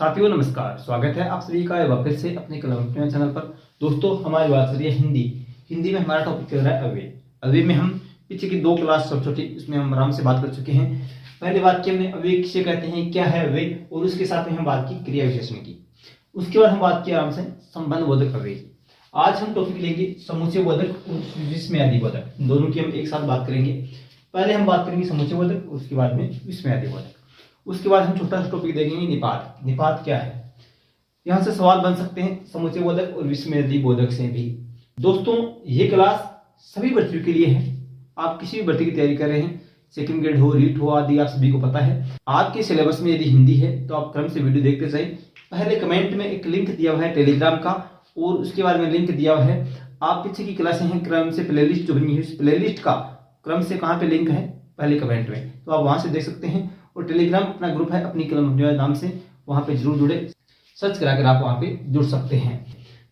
साथियों नमस्कार, स्वागत है आप सभी का एक बार फिर से अपने कलम चैनल पर। दोस्तों हमारी बात करिए हिंदी में हमारा टॉपिक चल रहा है अव्यय। अव्यय में हम पीछे की 2 क्लास छोटी इसमें हम आराम से बात कर चुके हैं। पहले बात की हमने अव्यय किसे कहते हैं, क्या है अव्यय, और उसके साथ में हम बात की क्रिया विशेषण की। उसके बाद हम बात की आराम से संबंध बोधक अव्यय। आज हम टॉपिक लेंगे समुच्चय बोधक और विस्मयादि बोधक, दोनों की हम एक साथ बात करेंगे। पहले हम बात करेंगे समुच्चय बोधक, उसके बाद में विस्मयादि बोधक। उसके बाद हम छोटा सा टॉपिक देखेंगे निपात। निपात क्या है, यहां से सवाल बन सकते हैं समुच्चय बोधक और विस्मयादि बोधक से भी। दोस्तों ये क्लास सभी भर्तियों के लिए है। आप किसी भी भर्ती की तैयारी कर रहे हैं, सेकंड ग्रेड हो, रीट हो आदि, आप सभी को पता है। आपके सिलेबस में यदि हिंदी है तो आप क्रम से वीडियो देखते जाइए। पहले कमेंट में एक लिंक दिया हुआ है टेलीग्राम का, और उसके बाद में लिंक दिया हुआ है आप पीछे की क्लासें हैं क्रम से प्लेलिस्ट जो बनी है, उस प्लेलिस्ट का क्रम से कहाँ पे लिंक है पहले कमेंट में, तो आप वहां से देख सकते हैं। और टेलीग्राम अपना ग्रुप है अपनी कलम नाम से, वहां पे जरूर जुड़े, सर्च कराकर आप वहां पे जुड़ सकते हैं।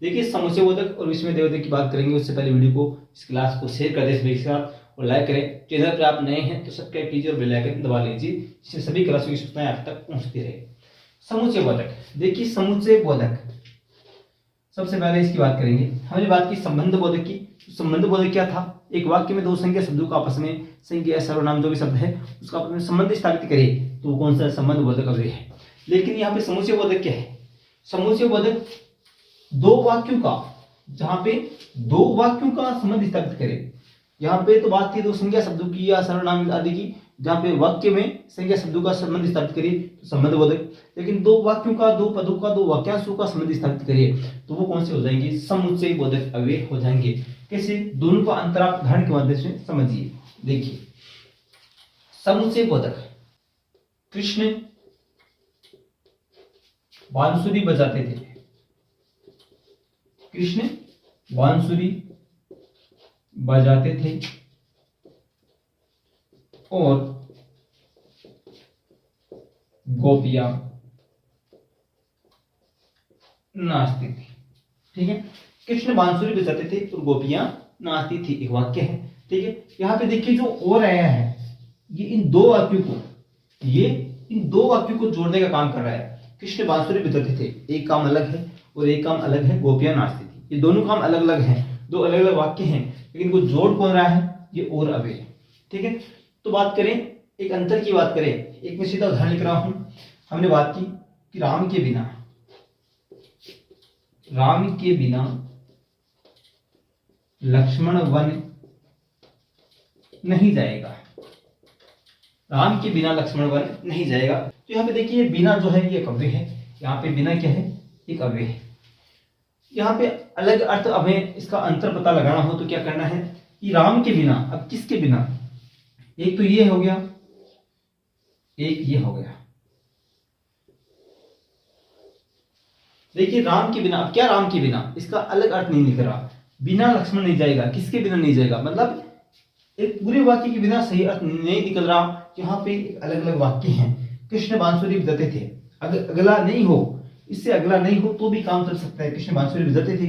देखिए समुच्चय बोधक और विस्मयादि बोधक की बात करेंगे, उससे पहले वीडियो को इस क्लास को शेयर कर दें सभी के साथ और लाइक करें। चैनल पर आप नए हैं तो सब्सक्राइब कीजिए और बेल आइकन दबा लीजिए, जिससे सभी क्लासों की सूचनाएं आप तक पहुंचती रहे। समुच्चय बोधक, देखिए समुच्चय बोधक सबसे पहले इसकी बात करेंगे। हमने बात की संबंध बोधक की। संबंध बोधक क्या था, एक वाक्य में 2 संज्ञा शब्दों का आपस में, संज्ञा सर्वनाम जो भी शब्द है उसका आपस में संबंध स्थापित करे तो वो कौन सा संबंध बोधक अव्यय है। लेकिन यहाँ पे समुच्चय बोधक क्या है, समुच्चय बोधक 2 वाक्यों का, जहां पे 2 वाक्यों का संबंध स्थापित करे। यहाँ पे तो बात थी 2 संज्ञा शब्दों की या सर्वनाम आदि की, जहाँ पे वाक्य में संज्ञा शब्दों का संबंध स्थापित करिए तो संबंध बोधक। लेकिन 2 वाक्यों का, 2 पदों का, 2 वाक्यांशों का संबंध स्थापित करिए तो वो कौन से हो जाएंगे, समुच्चय बोधक अव्यय हो जाएंगे। कैसे, दोनों का अंतर आप उदाहरण के माध्यम से समझिए। देखिए समुच्चय बोधक, कृष्ण बांसुरी बजाते थे। कृष्ण बांसुरी बजाते थे और गोपियां नाचती थी। ठीक है, कृष्ण बांसुरी बजाते थे और गोपियां नाचती थी, एक वाक्य है। ठीक है, यहां पे देखिए जो और आया है ये इन 2 वाक्यों को, ये इन 2 वाक्यों को जोड़ने का काम कर रहा है। कृष्ण बांसुरी बजाते थे, एक काम अलग है और एक काम अलग है गोपियां नाचती थी। ये दोनों काम अलग अलग हैं, 2 अलग अलग वाक्य हैं, लेकिन वो जोड़ कौन रहा है, ये और अव्यय। ठीक है, तो बात करें एक अंतर की बात करें, एक मैं सीधा उदाहरण लिख रहा हूं। हमने बात की कि राम के बिना लक्ष्मण वन नहीं जाएगा। राम के बिना लक्ष्मण वन नहीं जाएगा। तो यहाँ पे देखिए बिना जो है ये एक अव्यय है, यहाँ पे बिना क्या है, एक अव्यय है। यहाँ पे अलग अर्थ, हमें इसका अंतर पता लगाना हो तो क्या करना है कि राम के बिना, अब किसके बिना, एक तो ये हो गया, एक ये हो गया। देखिए राम के बिना, अब क्या राम के बिना, इसका अलग अर्थ नहीं लिख रहा, बिना लक्ष्मण नहीं जाएगा, किसके बिना नहीं जाएगा, मतलब एक पूरे वाक्य के बिना सही अर्थ नहीं निकल रहा। यहाँ पे अलग अलग वाक्य हैं। कृष्ण बांसुरी बजाते थे, अगर अगला नहीं हो, इससे अगला नहीं हो तो भी काम चल सकता है। कृष्ण बांसुरी बजाते थे,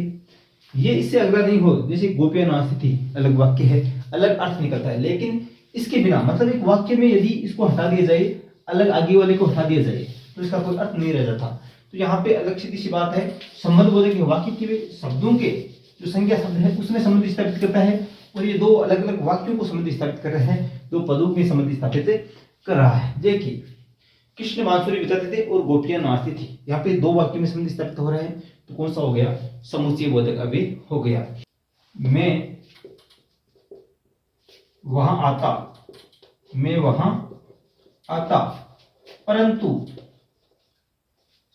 ये इससे अगला नहीं हो, जैसे गोपियां नाचती थी, अलग वाक्य है, अलग अर्थ निकलता है। लेकिन इसके बिना, मतलब एक वाक्य में यदि इसको हटा दिया जाए, अलग आगे वाले को हटा दिया जाए तो इसका कोई अर्थ नहीं रह जाता। तो यहाँ पे अलग सीधी सी बात है, संबंध बोधक वाक्य के शब्दों के जो संज्ञा शब्द है उसमें संबंध स्थापित करता है, और ये 2 अलग अलग वाक्यों को संबंध स्थापित कर रहे हैं, 2 पदों में संबंध स्थापित कर रहा है। देखिए कृष्ण बांसुरी बजाते थे और गोपियां नाचती थी, यहाँ पे 2 वाक्यों में संबंध स्थापित हो रहा है, तो कौन सा हो गया, समुच्चय बोधक अव्यय हो गया। मैं वहां आता परंतु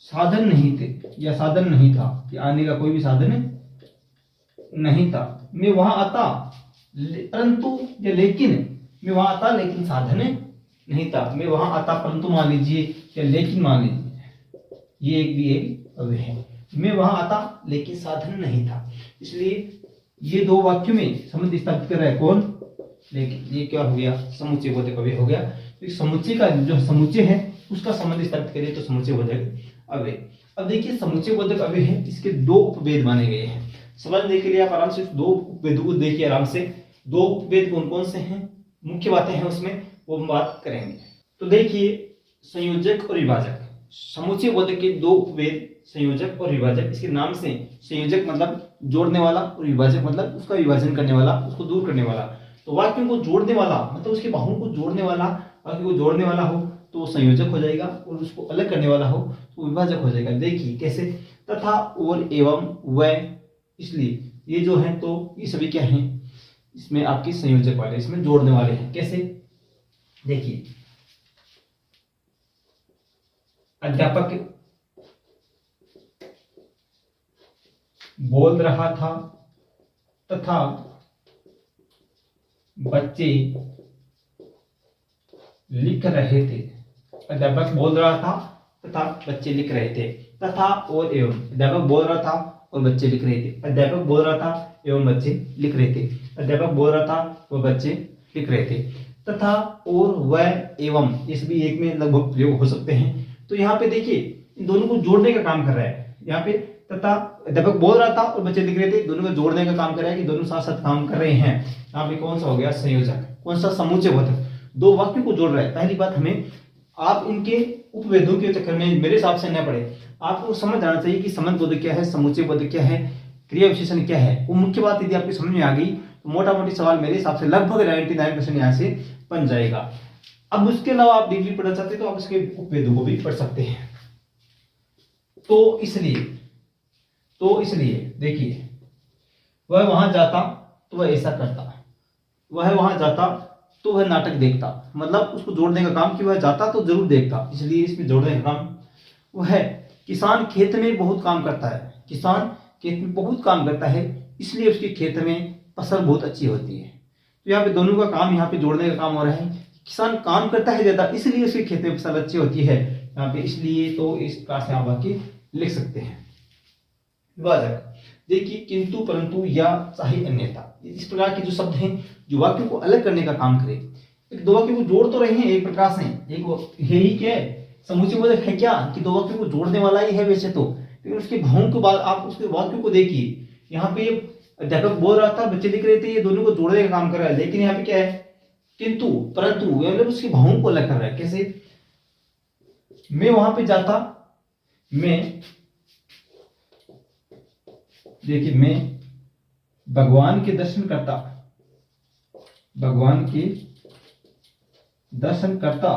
साधन नहीं थे, या साधन नहीं था, कि आने का कोई भी साधन नहीं था। मैं वहां आता परंतु या लेकिन, मैं वहां आता लेकिन साधन नहीं था। मैं वहां आता परंतु मान लीजिए या लेकिन मान लीजिए, ये एक भी एक अव्यय है। मैं वहां आता लेकिन साधन नहीं था, इसलिए ये 2 वाक्यों में संबंध स्थापित कर रहा है कौन, लेकिन। ये क्या हो गया, समुच्चय बोधक अव्यय हो गया। तो समुच्चय का जो समुच्चय है उसका संबंध स्थापित करिए तो समुच्चय बोधक अव्यय। अब देखिए समुच्चय बोधक अव्यय है, इसके 2 उपभेद माने गए हैं। समझने के लिए आप आराम से 2 उपभेदों को देखिए आराम से। 2 उपभेद कौन कौन से हैं, मुख्य बातें हैं उसमें, वो हम बात करेंगे। तो देखिए संयोजक और विभाजक, समुच्चय बोधक के दो उपवेद संयोजक और विभाजक। इसके नाम से संयोजक मतलब जोड़ने वाला और विभाजक मतलब उसका विभाजन करने वाला, उसको दूर करने वाला। तो वाक्यों को जोड़ने वाला मतलब उसके बाहुओं को जोड़ने वाला, वाक्य को जोड़ने वाला हो तो वो संयोजक हो जाएगा और उसको अलग करने वाला हो तो विभाजक हो जाएगा। देखिए कैसे, तथा और एवं व, इसलिए ये जो है तो ये सभी क्या है, इसमें आपकी संयोजक वाले, इसमें जोड़ने वाले हैं। कैसे, देखिए अध्यापक बोल रहा था तथा बच्चे लिख रहे थे। अध्यापक बोल रहा था तथा बच्चे लिख रहे थे। तथा और एवं, अध्यापक बोल रहा था और बच्चे लिख रहे थे। अध्यापक बोल रहा था एवं बच्चे लिख रहे थे। अध्यापक बोल रहा था और बच्चे लिख रहे थे। तथा और व एवं, ये सभी एक में लगभग प्रयोग हो सकते हैं। तो यहाँ पे देखिए इन दोनों को जोड़ने का काम कर रहा है। यहाँ पे तथा अध्यापक बोल रहा था और बच्चे लिख रहे थे, दोनों को जोड़ने का काम कर रहा है कि दोनों साथ साथ काम कर रहे हैं। यहाँ पे कौन सा हो गया, संयोजक। कौन सा, समुच्चय बोधक, दो वाक्यों को जोड़ रहा है। पहली बात, हमें आप इनके उपवेदों के चक्कर में मेरे हिसाब से न पड़े, आपको समझ आना चाहिए कि संबंध बोधक क्या है, समुच्चय बोधक क्या है, क्रिया विशेषण क्या है। वो मुख्य बात यदि आपकी समझ में आ गई तो मोटा मोटी सवाल मेरे हिसाब से लगभग 99% यहाँ से बन जाएगा। अब उसके अलावा आप डीपली पढ़ना चाहते हैं तो आप इसके उपवेदों को भी पढ़ सकते हैं। तो इसलिए देखिए, वह वहां जाता तो वह ऐसा करता, वह वहां जाता तो वह नाटक देखता, मतलब उसको जोड़ने का काम कि वह जाता तो जरूर देखता, इसलिए इसमें जोड़ने का काम। वह किसान खेत में बहुत काम करता है, किसान खेत में बहुत काम करता है इसलिए उसके खेत में फसल बहुत अच्छी होती है। तो यहाँ पे दोनों का काम, यहाँ पे जोड़ने का काम हो रहा है। किसान काम करता है ज्यादा इसलिए उसके खेत में फसल अच्छी होती है। यहाँ पे इसलिए तो इस प्रकार से आप वाक्य लिख सकते हैं। विभाजक, देखिए किंतु, परंतु, या, चाहे, अन्यथा, इस प्रकार के जो शब्द हैं जो वाक्यों को अलग करने का काम करे। एक दो वाक्यों को जोड़ तो रहे हैं एक प्रकार से, एक यही क्या है, समुच्चय बोधक है क्या कि दो वाक्यों को जोड़ने वाला ही है वैसे तो, लेकिन उसके भावों के बाद आप उसके वाक्यों को देखिए। यहाँ पे अध्यापक बोल रहा था, बच्चे लिख रहे थे, ये दोनों को जोड़ने का काम कर रहा है। लेकिन यहाँ पे क्या है, किंतु, परंतु, मतलब उसके भावों को अलग कर रहा है। कैसे, मैं वहां पे जाता, मैं, देखिए मैं भगवान के दर्शन करता, भगवान के दर्शन करता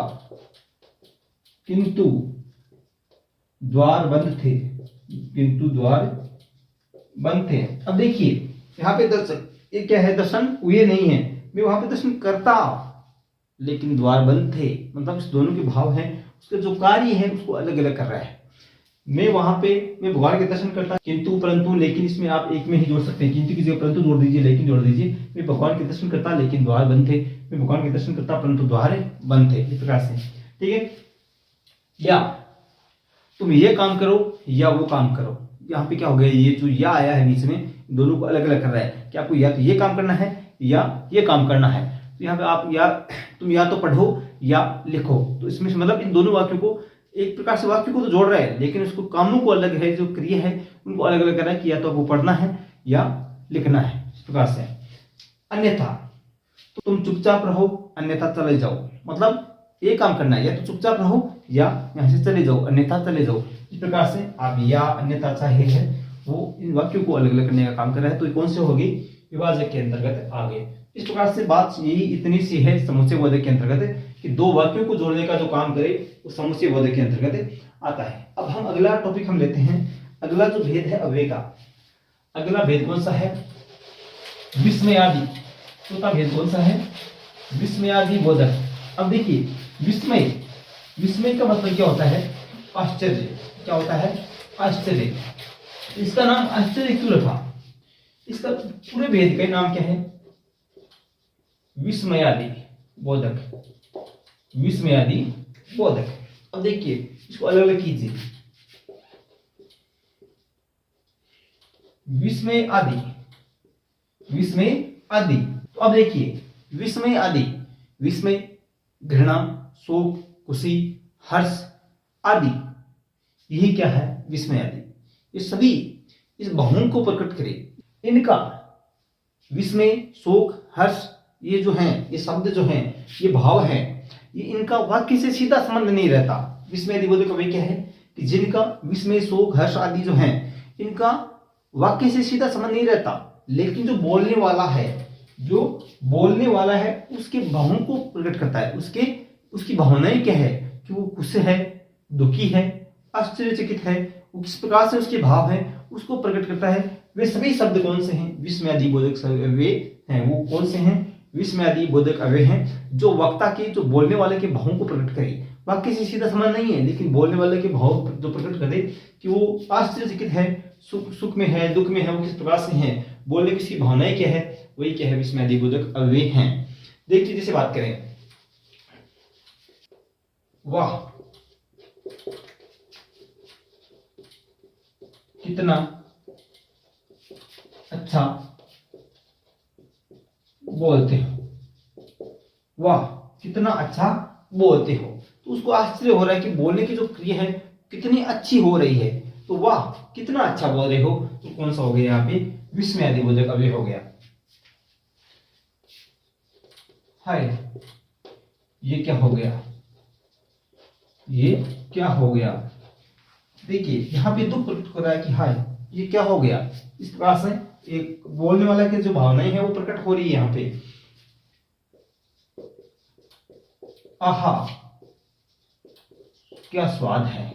किंतु द्वार बंद थे, किंतु द्वार बंद थे। अब देखिए यहाँ पे दर्शन, ये क्या है, दर्शन हुए नहीं है। मैं वहां पे दर्शन करता लेकिन द्वार बंद थे, मतलब इस दोनों के भाव हैं, उसका जो कार्य है उसको अलग अलग कर रहा है। मैं वहां पे, मैं भगवान के दर्शन करता, किंतु, परंतु, लेकिन, इसमें आप एक में ही जोड़ सकते हैं। किंतु की जगह परंतु जोड़ दीजिए, लेकिन जोड़ दीजिए। मैं भगवान के दर्शन करता लेकिन द्वार बंद थे, मैं भगवान के दर्शन करता परंतु द्वार बंद थे, इस प्रकार से। ठीक है, या तुम ये काम करो या वो काम करो। यहाँ पे क्या हो गया, ये जो या आया है बीच में, दोनों को अलग अलग कर रहा है कि आपको या तो ये काम करना है या ये काम करना है। तो यहाँ पे आप या, तुम या तो पढ़ो या लिखो, तो इसमें मतलब इन दोनों वाक्यों को एक प्रकार से वाक्य को तो जोड़ रहा है, लेकिन उसको कामों को अलग है, जो क्रिया है उनको अलग अलग कर रहा है कि या तो आपको पढ़ना है या लिखना है, इस प्रकार से। अन्यथा, तो तुम चुपचाप रहो अन्यथा चले जाओ, मतलब ये काम करना है, या तो चुपचाप रहो या यहाँ से चले जाओ, अन्यथा चले जाओ। इस प्रकार से आप या, अन्यथा, चाहे है, वो इन वाक्यों को अलग अलग करने का काम कर रहा है। तो कौन से होगी, विभाजक के अंतर्गत आ गए। इस प्रकार से बात यही इतनी सी है समुच्चय बोधक के अंतर्गत, कि दो वाक्यों को जोड़ने का जो काम करे वो समुच्चय बोधक के अंतर्गत आता है। अब हम अगला टॉपिक हम लेते हैं। अगला जो भेद है अव्यय का, अगला भेद कौन सा है, विस्मयादि। चौथा भेद कौन सा है, विस्मयादि बोधक। अब देखिए विस्मय, विस्मय का मतलब क्या होता है, आश्चर्य। क्या होता है, आश्चर्य। इसका नाम आश्चर्य क्यों रखा, इसका पूरे भेद का नाम क्या है, विस्मयादि बोधक, विस्मयादि बोधक। अब देखिए इसको अलग अलग कीजिए, विस्मय आदि, विस्मय आदि। तो अब देखिए विस्मय आदि, विस्मय, घृणा, शोक, खुशी, हर्ष आदि, यही क्या है, विस्मय आदि। ये सभी इस भावों को प्रकट करे। इनका विस्मय, शोक, हर्ष, ये जो हैं, ये शब्द जो हैं, ये भाव हैं, ये इनका वाक्य से सीधा संबंध नहीं रहता। विस्मयादि बोधक अव्यय क्या है कि जिनका विस्मय, शोक, हर्ष आदि जो है इनका वाक्य से सीधा संबंध नहीं रहता, लेकिन जो बोलने वाला है उसके भावों को प्रकट करता है। उसकी भावनाएं क्या है कि वो खुश है, दुखी है, आश्चर्यचकित है, वो किस प्रकार से उसके भाव है उसको प्रकट करता है। वे सभी शब्द कौन से हैं? विस्मयादि बोधक अव्यय हैं। वो कौन से हैं? विस्मयादि बोधक अव्यय हैं जो वक्ता के, जो बोलने वाले के भावों को प्रकट करे। वाक्य से सीधा संबंध नहीं है, लेकिन बोलने वाले के भाव जो प्रकट करे कि वो आश्चर्यचकित है, सुख में है, दुख में है, वो किस प्रकार से है, बोलने की उसकी भावनाएं क्या है, वही क्या है? विस्मयादि बोधक अव्यय हैं। देखिए जैसे बात करें, वाह कितना अच्छा बोलते हो, वाह कितना अच्छा बोलते हो, तो उसको आश्चर्य हो रहा है कि बोलने की जो क्रिया है कितनी अच्छी हो रही है, तो वाह कितना अच्छा बोल रहे हो, तो कौन सा हो गया यहाँ पे? विस्मयादि बोधक अव्यय हो गया। हाय ये क्या हो गया? ये क्या हो गया? देखिए यहाँ पे दुख प्रकट हो रहा है कि हाय ये क्या हो गया। इस प्रकार से एक बोलने वाला की जो भावनाएं है वो प्रकट हो रही है यहाँ पे। आहा क्या स्वाद है।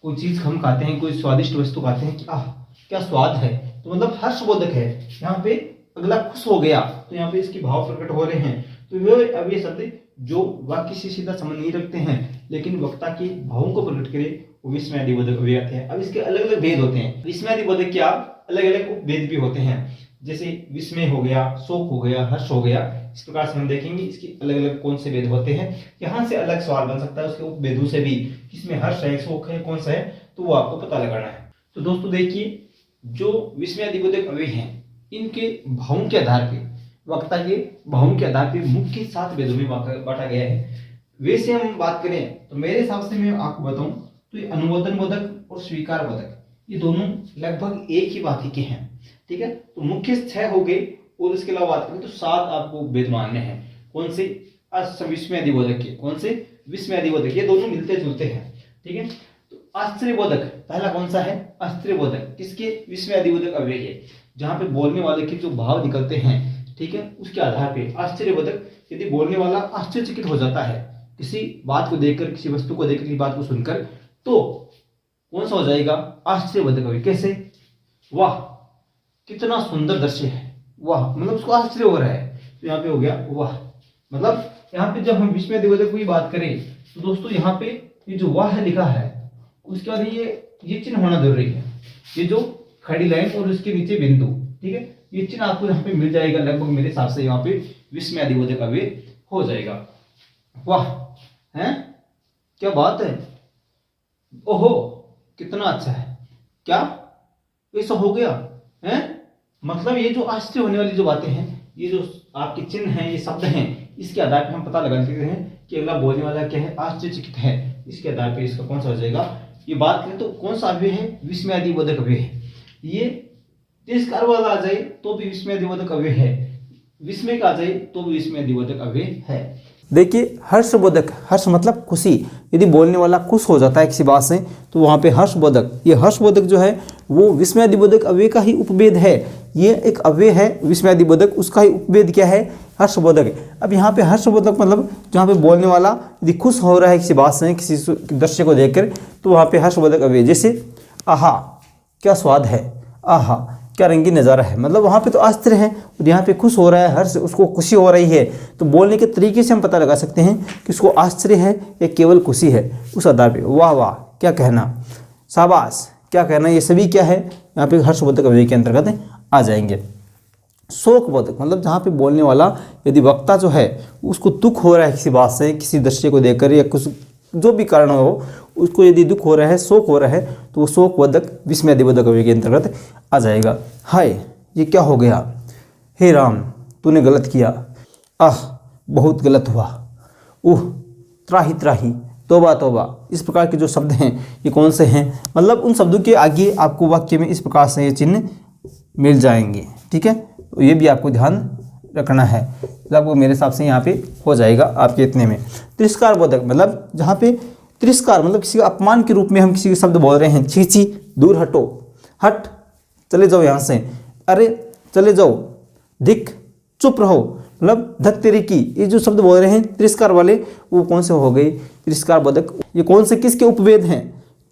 कोई चीज हम खाते हैं, कोई स्वादिष्ट वस्तु खाते हैं कि आह क्या स्वाद है, तो मतलब हर्षबोधक है। यहाँ पे अगला खुश हो गया, तो यहाँ पे इसके भाव प्रकट हो रहे हैं। तो वे अब ये शब्द जो वाक्य से सीधा संबंध नहीं रखते हैं, लेकिन वक्ता के भावों को प्रकट करे, वो विस्मयादि बोधक अव्यय आते हैं। अब इसके अलग अलग भेद होते हैं। विस्मयादि बोधक के आप अलग अलग उपभेद भी होते हैं, जैसे विस्मय हो गया, शोक हो गया, हर्ष हो गया। इस प्रकार से हम देखेंगे इसके अलग अलग कौन से भेद होते हैं। यहाँ से अलग सवाल बन सकता है उसके उपभेदों से भी, किसमें हर्ष है, शोक है, कौन सा है, तो वो आपको पता लगाना है। तो दोस्तों देखिए, जो विस्मयादि बोधक अव्यय हैं इनके भावों के आधार पे, वक्ता के भावों के आधार पे मुख्य 7 भेदों में बांटा गया है। वैसे हम बात करें तो मेरे हिसाब से मैं आपको बताऊं तो ये अनुमोदन बोधक और स्वीकार बोधक ये दोनों लगभग एक ही बात के हैं। ठीक है, तो मुख्य 6 हो गए, और इसके अलावा बात करें तो 7 आपको भेद मानने हैं। कौन से? विस्मयादि बोधक के। कौन से? विस्मयादि बोधक। ये दोनों मिलते जुलते हैं। ठीक है, तो आश्चर्य बोधक पहला कौन सा है? आश्चर्य बोधक किसके? विस्मयादि बोधक अव्यय है, जहां पे बोलने वाले के जो भाव निकलते हैं, ठीक है, उसके आधार पे आश्चर्य बोधक। यदि बोलने वाला आश्चर्यचकित हो जाता है किसी बात को देखकर, किसी वस्तु को देखकर, किसी बात को सुनकर, तो कौन सा हो जाएगा? आश्चर्य बोधक अव्यय। कैसे? वाह कितना सुंदर दृश्य है, वाह मतलब उसको आश्चर्य हो रहा है, तो यहाँ पे हो गया वाह। मतलब यहाँ पे जब हम विस्मयादि बोधक की बात करें तो दोस्तों यहाँ पे ये जो वाह लिखा है उसके बाद ये चिन्ह होना जरूरी है। ये जो खड़ी लाइन और उसके नीचे बिंदु, ठीक है, ये चिन्ह आपको यहाँ पे मिल जाएगा लगभग। मेरे हिसाब से यहाँ पे विस्मयादि बोधक अव्यय हो जाएगा। वाह है, क्या बात है, ओहो कितना अच्छा है, क्या ऐसा हो गया है। मतलब ये जो आश्चर्य होने वाली जो बातें हैं, ये जो आपके चिन्ह हैं, ये शब्द हैं, इसके आधार पर हम पता लगा सकते हैं कि अगला बोलने वाला क्या है? आश्चर्यचकित है। इसके आधार पर इसका कौन सा हो जाएगा? ये बात करें तो कौन सा अव्यय है? विस्मयादि बोधक अव्यय है। ये तिरस्कार वाला आ जाए तो भी विस्मयादि बोधक अव्यय है, विस्मय का आ जाए तो भी विस्मयादि बोधक अव्यय है। देखिए हर्षबोधक, हर्ष मतलब खुशी। यदि बोलने वाला खुश हो जाता है किसी बात से तो वहाँ पे हर्षबोधक, ये हर्षबोधक जो है वो विस्मयादि बोधक अव्यय का ही उपभेद है। ये एक अव्यय है विस्मयादि बोधक, उसका ही उपभेद क्या है? हर्षबोधक। अब यहाँ पे हर्षबोधक मतलब जहाँ पे बोलने वाला यदि खुश हो रहा है किसी बात से, किसी दृश्य को देखकर, तो वहाँ पे हर्षबोधक अव्यय। जैसे आहा क्या स्वाद है, आहा क्या रंगीन नज़ारा है, मतलब वहाँ पे तो आश्चर्य है और यहाँ पे खुश हो रहा है, हर्ष, उसको खुशी हो रही है। तो बोलने के तरीके से हम पता लगा सकते हैं कि उसको आश्चर्य है या केवल खुशी है, उस आधार पे। वाह वाह क्या कहना, शाबाश क्या कहना, ये सभी क्या है? यहाँ पे हर्षबोधक अव्यय के अंतर्गत आ जाएंगे। शोकबोधक मतलब जहाँ पे बोलने वाला यदि वक्ता जो है उसको दुख हो रहा है किसी बात से, किसी दृश्य को देखकर, या कुछ जो भी कारण हो उसको यदि दुख हो रहा है, शोक हो रहा है, तो वो शोकबोधक विस्मयादि बोधक अव्यय के अंतर्गत आ जाएगा। हाय ये क्या हो गया, हे राम तूने गलत किया, आह बहुत गलत हुआ, त्राही त्राही, तौबा तौबा। इस प्रकार के जो शब्द हैं ये कौन से हैं? मतलब उन शब्दों के आगे आपको वाक्य में इस प्रकार से ये चिन्ह मिल जाएंगे। ठीक है, तो ये भी आपको ध्यान रखना है। लगभग मेरे हिसाब से यहाँ पे हो जाएगा आपके इतने में। तिरस्कार बोधक मतलब जहाँ पे तिरस्कार मतलब किसी का अपमान के रूप में हम किसी के शब्द बोल रहे हैं, छी छी, दूर हटो, हट, चले जाओ यहाँ से, अरे चले जाओ, धिक, चुप रहो, मतलब धक तेरी की, ये जो शब्द बोल रहे हैं तिरस्कार वाले, वो कौन से हो गए, तिरस्कार बोधक। ये कौन से किसके उपवेद हैं,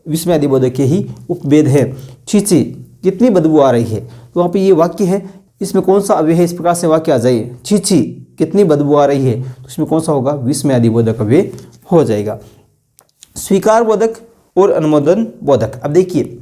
विस्मय आदि बोधक के ही उपवेद है। छी छी, कितनी बदबू आ रही है, तो वहाँ पे ये वाक्य है, इसमें कौन सा अव्यय है, इस प्रकार से वाक्य आ जाए, छी छी कितनी बदबू आ रही है, तो इसमें कौन सा होगा, विस्मय आदि बोधक अव्यय हो जाएगा। स्वीकार बोधक और अनुमोदन बोधक। अब देखिए,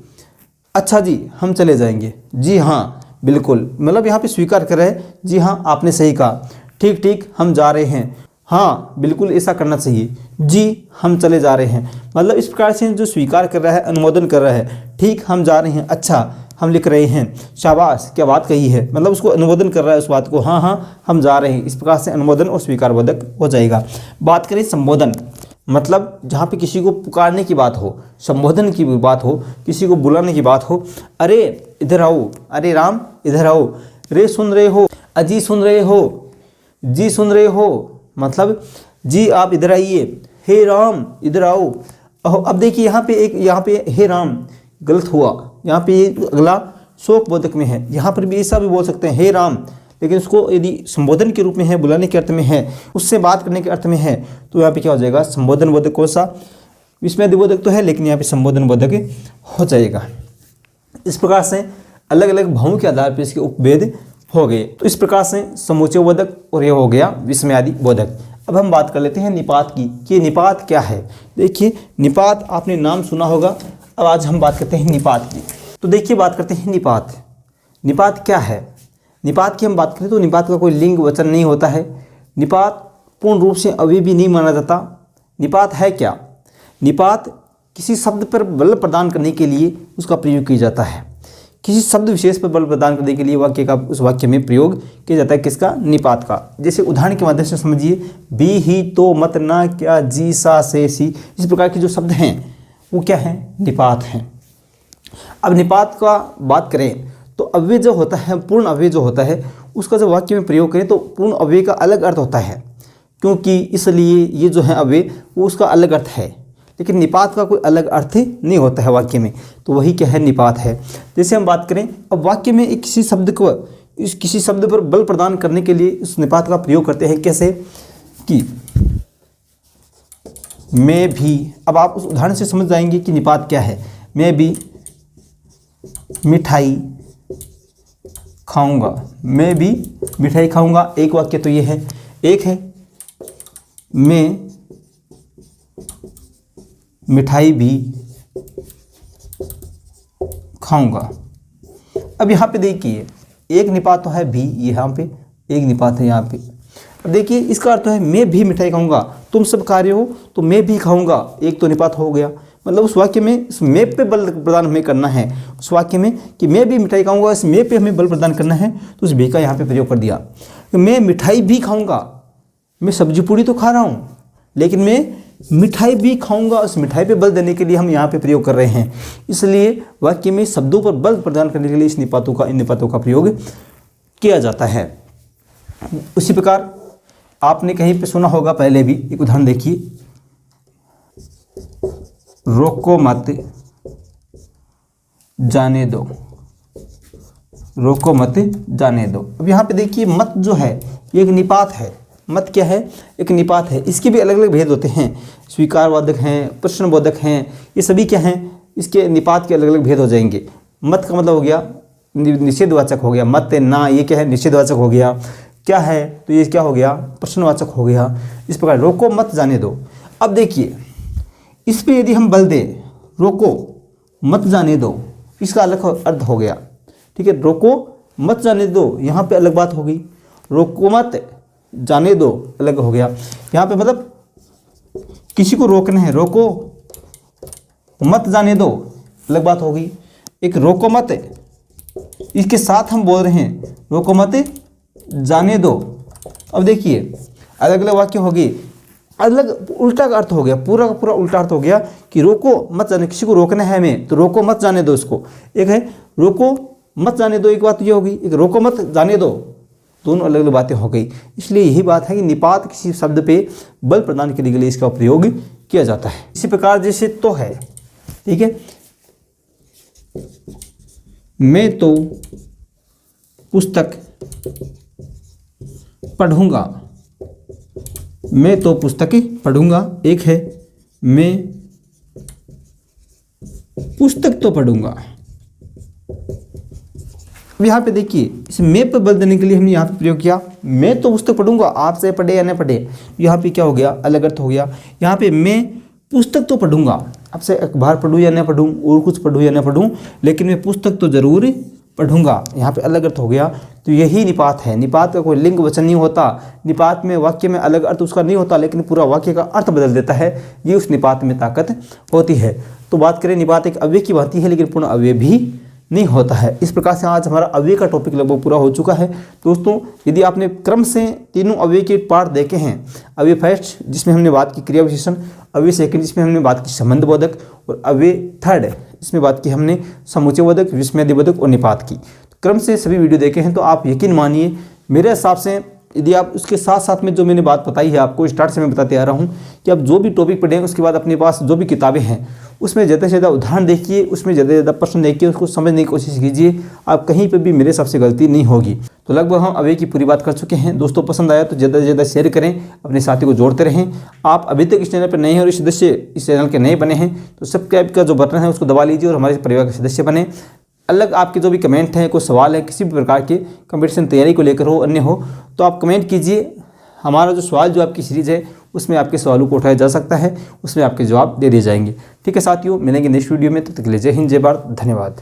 अच्छा जी हम चले जाएंगे, जी हाँ बिल्कुल, मतलब यहाँ पे स्वीकार कर रहे हैं, जी हाँ आपने सही कहा, ठीक ठीक हम जा रहे हैं, हाँ बिल्कुल ऐसा करना चाहिए, जी हम चले जा रहे हैं, मतलब इस प्रकार से जो स्वीकार कर रहा है, अनुमोदन कर रहा है, ठीक हम जा रहे हैं, अच्छा हम लिख रहे हैं, शाबाश क्या बात कही है, मतलब उसको अनुमोदन कर रहा है उस बात को, हाँ हाँ हम जा रहे हैं, इस प्रकार से अनुमोदन और स्वीकार बोधक हो जाएगा। बात करें संबोधन, मतलब जहाँ पे किसी को पुकारने की बात हो, संबोधन की बात हो, किसी को बुलाने की बात हो, अरे इधर आओ, अरे राम इधर आओ, रे सुन रहे हो, अजी सुन रहे हो, जी सुन रहे हो, मतलब जी आप इधर आइए, हे राम इधर आओ। अब देखिए यहाँ पे हे राम गलत हुआ, यहाँ पे अगला शोक बोधक में है, यहाँ पर भी ऐसा भी बोल सकते हैं हे राम, लेकिन उसको यदि संबोधन के रूप में है, बुलाने के अर्थ में है, उससे बात करने के अर्थ में है, तो यहाँ पे क्या हो जाएगा, संबोधन बोधक। कौन सा, विस्मय बोधक तो है, लेकिन यहाँ पे संबोधन बोधक हो जाएगा। इस प्रकार से अलग अलग भावों के आधार पर इसके उपभेद हो गए। तो इस प्रकार से समूचे बोधक और ये हो गया विस्मयादि बोधक। अब हम बात कर लेते हैं निपात की, कि निपात क्या है। देखिए निपात आपने नाम सुना होगा, अब आज हम बात करते हैं निपात की। तो देखिए बात करते हैं निपात। निपात क्या है, निपात की हम बात करें तो निपात का कोई लिंग वचन नहीं होता है, निपात पूर्ण रूप से अवयवी भी नहीं माना जाता। निपात है क्या, निपात किसी शब्द पर बल प्रदान करने के लिए उसका प्रयोग किया जाता है, किसी शब्द विशेष पर बल प्रदान करने के लिए वाक्य का उस वाक्य में प्रयोग किया जाता है, किसका, निपात का। जैसे उदाहरण के माध्यम से समझिए, बी ही तो मत ना क्या जी सा से सी, इस प्रकार के जो शब्द हैं वो क्या हैं, निपात हैं। अब निपात का बात करें तो अव्यय जो होता है, पूर्ण अव्यय जो होता है, उसका जब वाक्य में प्रयोग करें तो पूर्ण अव्यय का अलग अर्थ होता है, क्योंकि इसलिए ये जो है अव्यय वो उसका अलग अर्थ है, लेकिन निपात का कोई अलग अर्थ नहीं होता है वाक्य में, तो वही क्या है, निपात है। जैसे हम बात करें, अब वाक्य में एक किसी शब्द को किसी शब्द पर बल प्रदान करने के लिए इस निपात का प्रयोग करते हैं, कैसे कि मैं भी। अब आप उस उदाहरण से समझ जाएंगे कि निपात क्या है। मैं भी मिठाई खाऊंगा, मैं भी मिठाई खाऊंगा, एक वाक्य तो ये है। एक है मैं मिठाई भी खाऊंगा। अब यहाँ पे देखिए एक निपात तो है भी, यहाँ पे एक निपात है यहाँ पे। अब देखिए इसका अर्थ है मैं भी मिठाई खाऊंगा, तुम सब खा रहे हो तो मैं भी खाऊंगा, एक तो निपात हो गया। मतलब उस वाक्य में इस मैं पे बल प्रदान हमें करना है, उस वाक्य में कि मैं भी मिठाई खाऊंगा, इस मैं पे हमें बल प्रदान करना है, तो उस भी का यहाँ पे प्रयोग कर दिया। मैं मिठाई भी खाऊंगा, मैं सब्जी पूड़ी तो खा रहा हूँ, लेकिन मैं मिठाई भी खाऊंगा, उस मिठाई पे बल देने के लिए हम यहाँ पे प्रयोग कर रहे हैं। इसलिए वाक्य में शब्दों पर बल प्रदान करने के लिए इन निपातों का प्रयोग किया जाता है। उसी प्रकार आपने कहीं पे सुना होगा पहले भी, एक उदाहरण देखिए, रोको मत जाने दो, रोको मत जाने दो। अब यहाँ पे देखिए मत जो है ये एक निपात है। मत क्या है, एक निपात है। इसके भी अलग अलग भेद होते हैं, स्वीकारवादक हैं, प्रश्नबोधक हैं, ये सभी क्या हैं, इसके निपात के अलग अलग भेद हो जाएंगे। मत का मतलब हो गया निषेधवाचक हो गया, मत ना ये क्या है, निषेधवाचक हो गया। क्या है तो ये क्या हो गया, प्रश्नवाचक हो गया। इस प्रकार रोको मत जाने दो। अब देखिए इस पे यदि हम बल दें, रोको मत जाने दो, इसका अलग अर्थ हो गया। ठीक है, रोको मत जाने दो, यहाँ पे अलग बात हो गई। रोको मत जाने दो अलग हो गया। यहाँ पे मतलब किसी को रोकना है, रोको मत जाने दो अलग बात हो गई। एक रोको मत, इसके साथ हम बोल रहे हैं रोको मत जाने दो। अब देखिए अलग अलग वाक्य हो गए, अलग उल्टा का अर्थ हो गया, पूरा का पूरा उल्टा अर्थ हो गया कि रोको मत जाने, किसी को रोकना है हमें तो रोको मत जाने दो इसको। एक है रोको मत जाने दो, एक बात ये होगी, एक रोको मत जाने दो, दोनों अलग अलग बातें हो गई। इसलिए यही बात है कि निपात किसी शब्द पे बल प्रदान करने के लिए इसका प्रयोग किया जाता है। इसी प्रकार जैसे तो है, ठीक है, मैं तो पुस्तक पढ़ूंगा, मैं तो पुस्तकें पढ़ूंगा। एक है मैं पुस्तक तो पढ़ूंगा। अब यहाँ पे देखिए, इस मैं पर बल देने के लिए हमने यहाँ पे प्रयोग किया, मैं तो पुस्तक पढ़ूंगा, आप से पढ़े या न पढ़े। यहाँ पे क्या हो गया, अलग अर्थ हो गया। यहाँ पे मैं पुस्तक तो पढ़ूंगा, आपसे अखबार पढ़ूँ या न पढ़ूँ, और कुछ पढ़ूँ या न पढ़ूँ, लेकिन मैं पुस्तक तो जरूर पढ़ूंगा, यहाँ पे अलग अर्थ हो गया। तो यही निपात है। निपात का कोई लिंग वचन नहीं होता, निपात में वाक्य में अलग अर्थ उसका नहीं होता, लेकिन पूरा वाक्य का अर्थ बदल देता है। ये उस निपात में ताकत होती है। तो बात करें, निपात एक अव्यय की भांति है, लेकिन पूर्ण अव्यय भी नहीं होता है। इस प्रकार से आज हमारा अव्यय का टॉपिक लगभग पूरा हो चुका है। दोस्तों, यदि आपने क्रम से तीनों अव्यय के पार्ट देखे हैं, अव्यय फर्स्ट जिसमें हमने बात की क्रिया विशेषण, अव्यय सेकंड जिसमें हमने बात की संबंध बोधक, और अव्यय थर्ड इसमें बात की हमने समुच्चय बोधक, विस्मय बोधक और निपात की। क्रम से सभी वीडियो देखे हैं तो आप यकीन मानिए, मेरे हिसाब से यदि आप उसके साथ साथ में जो मैंने बात बताई है आपको स्टार्ट से मैं बताते आ रहा हूँ कि आप जो भी टॉपिक पढ़ें उसके बाद अपने पास जो भी किताबें हैं उसमें ज़्यादा से ज़्यादा उदाहरण देखिए, उसमें ज़्यादा से ज़्यादा प्रश्न देखिए, उसको समझने की कोशिश कीजिए। आप कहीं पर भी मेरे हिसाब से गलती नहीं होगी। तो लगभग हम अव्यय की पूरी बात कर चुके हैं। दोस्तों, पसंद आया तो ज़्यादा से ज़्यादा शेयर करें, अपने साथी को जोड़ते रहें। आप अभी तक इस चैनल पर नए हैं और इस चैनल के नए बने हैं तो सब्सक्राइब का जो बटन है उसको दबा लीजिए और हमारे परिवार के सदस्य बने। अलग आपके जो भी कमेंट हैं, कोई सवाल है, किसी भी प्रकार के कंपटीशन तैयारी को लेकर हो, अन्य हो, तो आप कमेंट कीजिए। हमारा जो सवाल जो आपकी सीरीज़ है उसमें आपके सवालों को उठाया जा सकता है, उसमें आपके जवाब दे दिए जाएंगे। ठीक है साथियों, मिलेंगे नेक्स्ट वीडियो में, तब तक के लिए जय हिंद, जय भारत, धन्यवाद।